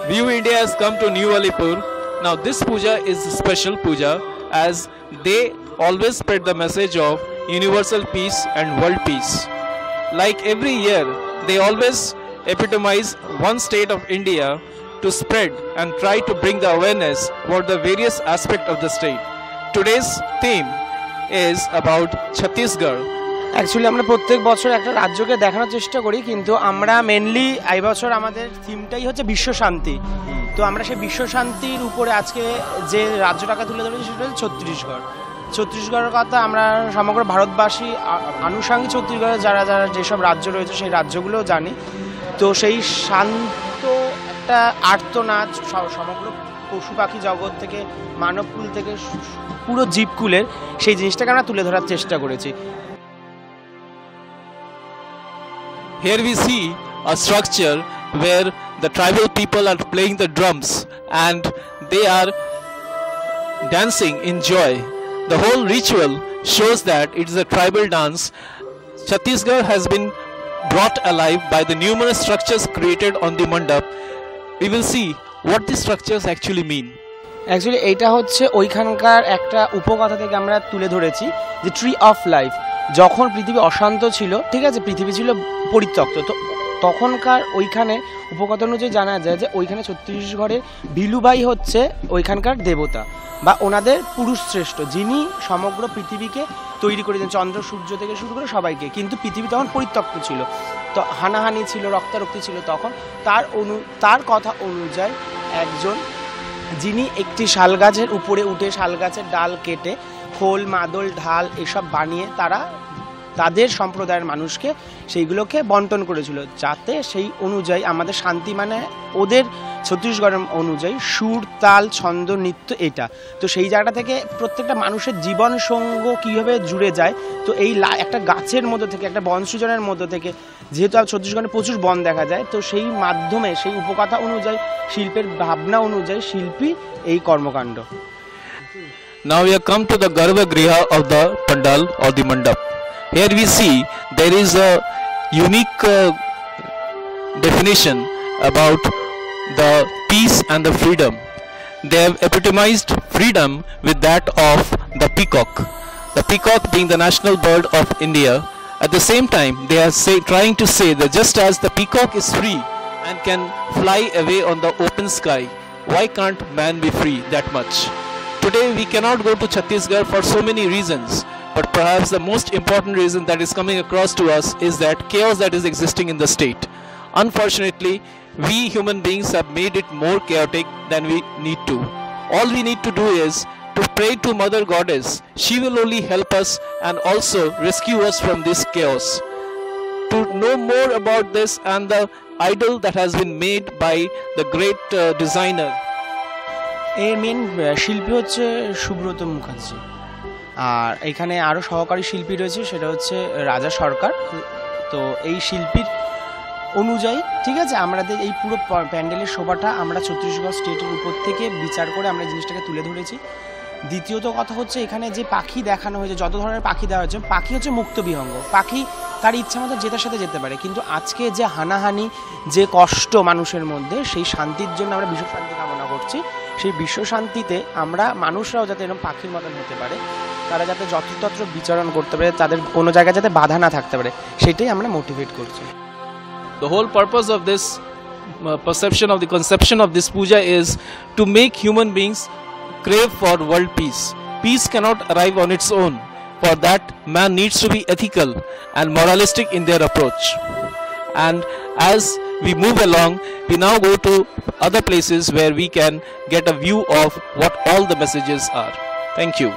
View India has come to New Alipur. Now this puja is a special puja as they always spread the message of universal peace and world peace. Like every year, they always epitomize one state of India to spread and try to bring the awareness about the various aspects of the state. Today's theme is about Chhattisgarh. Actually আমরা প্রত্যেক বছর একটা রাজ্যকে দেখানোর চেষ্টা করি, কিন্তু আমরা মেনলি এই বছর আমাদের থিমটাই হচ্ছে বিশ্ব শান্তি। তো আমরা সেই বিশ্ব শান্তির উপরে আজকে যে রাজ্যটাকে তুলে ধরেছি সেটা হচ্ছে ছত্তিশগড়। ছত্তিশগড়ের কথা আমরা সমগ্র ভারতবাসী আনুষঙ্গিক ছত্তিশগড়ের যারা যারা যেসব রাজ্য রয়েছে সেই রাজ্যগুলো জানি। তো সেই শান্ত একটা আর্তনাদ সমগ্র পশু পাখি জগৎ থেকে মানবকুল থেকে পুরো জীবকুলের সেই জিনিসটাকে আমরা তুলে ধরার চেষ্টা করেছি। Here we see a structure where the tribal people are playing the drums and they are dancing in joy. The whole ritual shows that it is a tribal dance. Chhattisgarh has been brought alive by the numerous structures created on the mandap. We will see what these structures actually mean. Actually এইটা হচ্ছে ওইখানকার একটা উপকথা থেকে আমরা তুলে ধরেছি যে tree of life. যখন পৃথিবী অশান্ত ছিল, ঠিক আছে, পৃথিবী ছিল পরিত্যক্ত, তো তখনকার ওইখানে উপকথা অনুযায়ী জানা যায় যে ওইখানে ছত্তিশগড়ের ভিলুবাই হচ্ছে ওইখানকার দেবতা বা ওনাদের পুরুষ শ্রেষ্ঠ, যিনি সমগ্র পৃথিবীকে তৈরি করেছেন, চন্দ্র সূর্য থেকে শুরু করে সবাইকে। কিন্তু পৃথিবী তখন পরিত্যক্ত ছিল, তো হানাহানি ছিল, রক্তারক্তি ছিল। তখন তার কথা অনুযায়ী একজন যিনি একটি শাল গাছের উপরে উঠে শাল গাছের ডাল কেটে খোল মাদল ঢাল এসব বানিয়ে তারা তাদের সম্প্রদায়ের মানুষকে সেইগুলোকে বন্টন করেছিল, যাতে সেই অনুযায়ী আমাদের শান্তি মানে ওদের ছত্তিশগড়ের অনুযায়ী সুর তাল ছন্দ নৃত্য এটা। তো সেই জায়গাটা থেকে প্রত্যেকটা মানুষের জীবন সঙ্গ কীভাবে জুড়ে যায়, তো এই একটা গাছের মধ্যে থেকে একটা বন সৃজনের মধ্যে থেকে, যেহেতু ছত্তিশগড়ে প্রচুর বন দেখা যায়, তো সেই মাধ্যমে সেই উপকথা অনুযায়ী শিল্পের ভাবনা অনুযায়ী শিল্পী এই কর্মকাণ্ড। Now we have come to the Garbhagriha of the Pandal or the Mandap. Here we see there is a unique definition about the peace and the freedom. They have epitomized freedom with that of the peacock. The peacock being the national bird of India. At the same time, they are trying to say that just as the peacock is free and can fly away on the open sky, why can't man be free that much? Today we cannot go to Chhattisgarh for so many reasons, but perhaps the most important reason that is coming across to us is that chaos that is existing in the state. Unfortunately, we human beings have made it more chaotic than we need to. All we need to do is to pray to Mother Goddess. She will only help us and also rescue us from this chaos. To know more about this and the idol that has been made by the great designer, এর main শিল্পী হচ্ছে সুব্রত মুখার্জি, আর এখানে আরও সহকারী শিল্পী রয়েছে, সেটা হচ্ছে রাজা সরকার। তো এই শিল্পীর অনুযায়ী, ঠিক আছে, আমাদের এই পুরো প্যান্ডেলের শোভাটা আমরা ছত্তিশগড় স্টেটের উপর থেকে বিচার করে আমরা জিনিসটাকে তুলে ধরেছি। দ্বিতীয়ত কথা হচ্ছে এখানে যে পাখি দেখানো হয়েছে, যত ধরনের পাখি দেওয়া হয়েছে, পাখি হচ্ছে মুক্ত বিহঙ্গ, পাখি তার ইচ্ছা মতো যেটার সাথে যেতে পারে। কিন্তু আজকে যে হানাহানি, যে কষ্ট মানুষের মধ্যে, সেই শান্তির জন্য আমরা বিশ্ব শান্তি কামনা করছি। সেই বিশ্ব শান্তিতে আমরা মানুষরাও যাতে এরকম পাখির মতন হতে পারে, তারা যাতে যত্রতত্র বিচরণ করতে পারে, তাদের কোনো জায়গায় যাতে বাধা না থাকতে পারে, সেটাই আমরা মোটিভেট করছি। The whole purpose of this perception of the conception of this puja is to make human beings crave for world peace. Peace cannot arrive on its own. For that, man needs to be ethical and moralistic in their approach. And as we move along, we now go to other places where we can get a view of what all the messages are. Thank you.